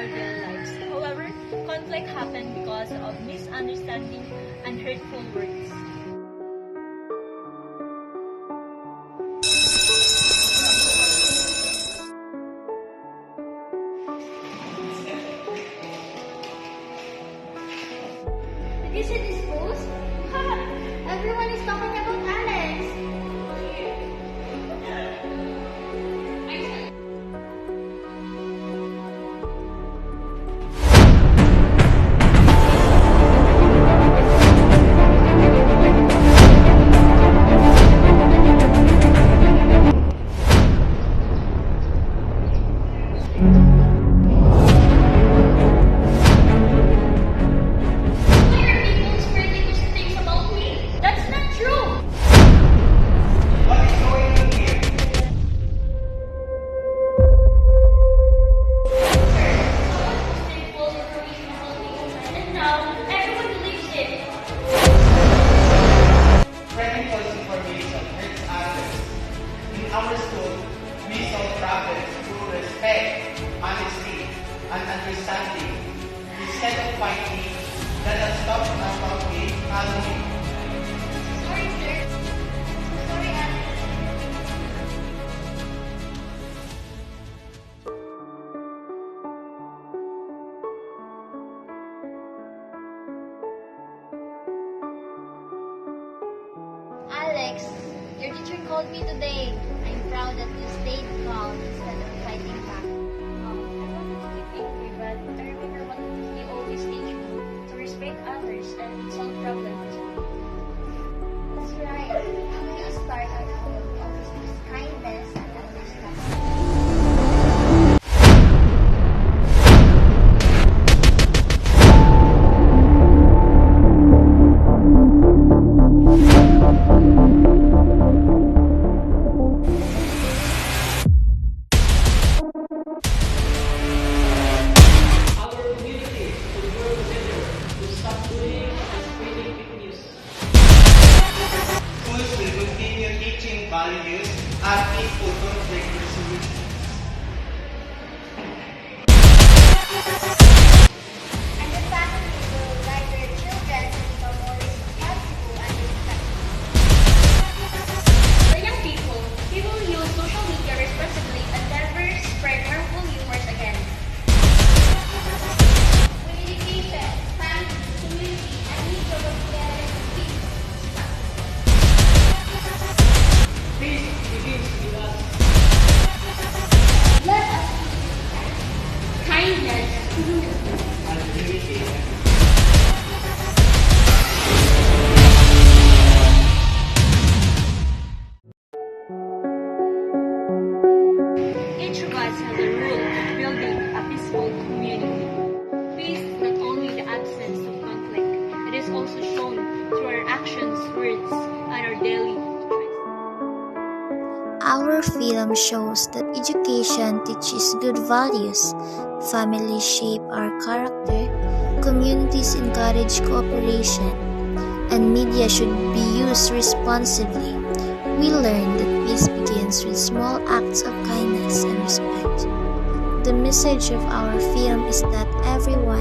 our daily lives. However, conflict happens because of misunderstanding and hurtful words. Did you see this post? Ha! Everyone is talking about Alex. Why are people spreading those things about me? That's not true. What is going on here? Someone posted false information about me online, and now everyone believes it. Spreading false information hurts others. In our school, we solve problems through respect, honesty, and understanding. Instead of fighting, let us talk about it calmly. Sorry, sir. Sorry, Alex. Alex, your teacher called me today. I'm proud that you stayed calm instead of fighting back. I wanted to keep angry, but I remember what he always teach me, to respect others and solve problems. That's right. When you start at home, always use kindness and understanding. Our community should work together to stop bullying and spreading fake news. Schools will continue teaching values and peaceful conflict resolution. And the family will guide their children to become more responsible and respectful. For young people, we will use social media responsibly and never spread harmful humors again. With education, family, community, and mutual together to peace. Peace begins with us. Let us Kindness. And unity. Each of us has a role in building a peaceful community. Peace is not only the absence of conflict, it is also shown through our actions, words, and our daily choices. Our film shows that education teaches good values, families shape our character, communities encourage cooperation, and media should be used responsibly. We learn that peace begins with small acts of kindness and respect. The message of our film is that everyone